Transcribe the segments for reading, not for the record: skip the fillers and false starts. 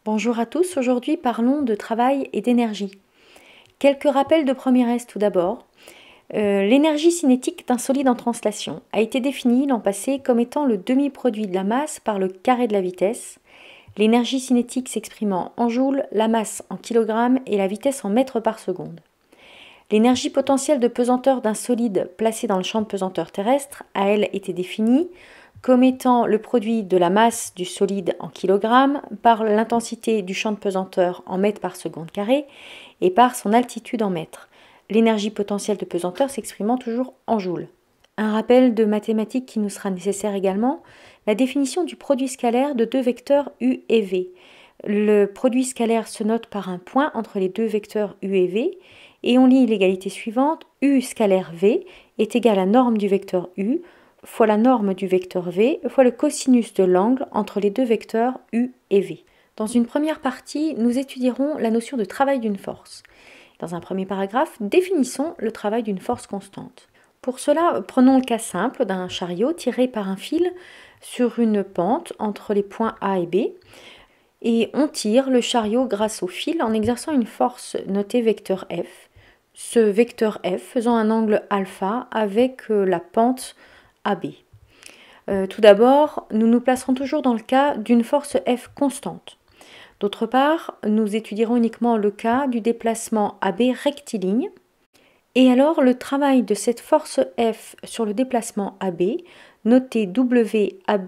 Bonjour à tous, aujourd'hui parlons de travail et d'énergie. Quelques rappels de première tout d'abord. L'énergie cinétique d'un solide en translation a été définie l'an passé comme étant le demi-produit de la masse par le carré de la vitesse, l'énergie cinétique s'exprimant en joules, la masse en kilogrammes et la vitesse en mètres par seconde. L'énergie potentielle de pesanteur d'un solide placé dans le champ de pesanteur terrestre a elle été définie comme étant le produit de la masse du solide en kilogrammes par l'intensité du champ de pesanteur en mètres par seconde carré et par son altitude en mètres. L'énergie potentielle de pesanteur s'exprimant toujours en joules. Un rappel de mathématiques qui nous sera nécessaire également, la définition du produit scalaire de deux vecteurs u et v. Le produit scalaire se note par un point entre les deux vecteurs u et v, et on lit l'égalité suivante, u scalaire v est égal à la norme du vecteur u fois la norme du vecteur v fois le cosinus de l'angle entre les deux vecteurs u et v. Dans une première partie, nous étudierons la notion de travail d'une force. Dans un premier paragraphe, définissons le travail d'une force constante. Pour cela, prenons le cas simple d'un chariot tiré par un fil sur une pente entre les points A et B. Et on tire le chariot grâce au fil en exerçant une force notée vecteur F. Ce vecteur F faisant un angle alpha avec la pente AB. Tout d'abord, nous nous placerons toujours dans le cas d'une force F constante. D'autre part, nous étudierons uniquement le cas du déplacement AB rectiligne. Et alors, le travail de cette force F sur le déplacement AB, noté WAB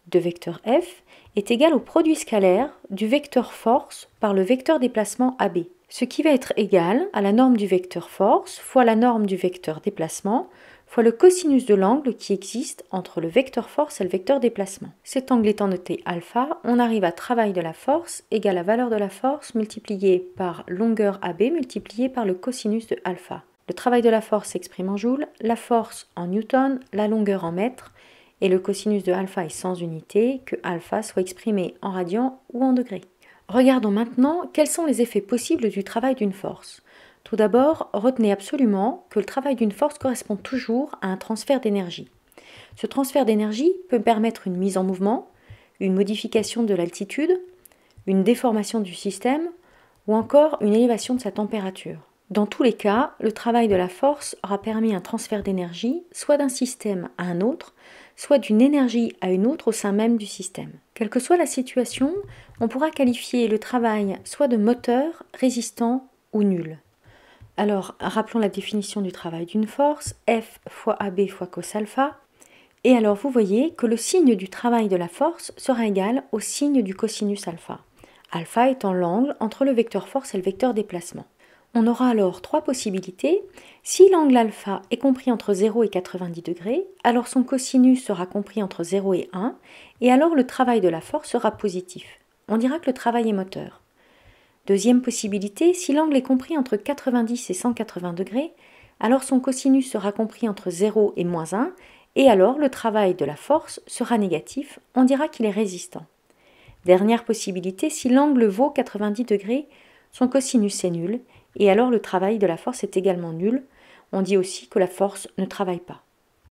de vecteur F, est égal au produit scalaire du vecteur force par le vecteur déplacement AB, ce qui va être égal à la norme du vecteur force fois la norme du vecteur déplacement fois le cosinus de l'angle qui existe entre le vecteur force et le vecteur déplacement. Cet angle étant noté alpha, on arrive à travail de la force égale à valeur de la force multiplié par longueur AB multiplié par le cosinus de alpha. Le travail de la force s'exprime en joules, la force en newton, la longueur en mètres, et le cosinus de alpha est sans unité, que alpha soit exprimé en radians ou en degrés. Regardons maintenant quels sont les effets possibles du travail d'une force. Tout d'abord, retenez absolument que le travail d'une force correspond toujours à un transfert d'énergie. Ce transfert d'énergie peut permettre une mise en mouvement, une modification de l'altitude, une déformation du système ou encore une élévation de sa température. Dans tous les cas, le travail de la force aura permis un transfert d'énergie soit d'un système à un autre, soit d'une énergie à une autre au sein même du système. Quelle que soit la situation, on pourra qualifier le travail soit de moteur, résistant ou nul. Alors, rappelons la définition du travail d'une force, F fois AB fois cos alpha. Et alors, vous voyez que le signe du travail de la force sera égal au signe du cosinus alpha. Alpha étant l'angle entre le vecteur force et le vecteur déplacement. On aura alors trois possibilités. Si l'angle alpha est compris entre 0 et 90 degrés, alors son cosinus sera compris entre 0 et 1, et alors le travail de la force sera positif. On dira que le travail est moteur. Deuxième possibilité, si l'angle est compris entre 90 et 180 degrés, alors son cosinus sera compris entre 0 et moins 1, et alors le travail de la force sera négatif, on dira qu'il est résistant. Dernière possibilité, si l'angle vaut 90 degrés, son cosinus est nul, et alors le travail de la force est également nul, on dit aussi que la force ne travaille pas.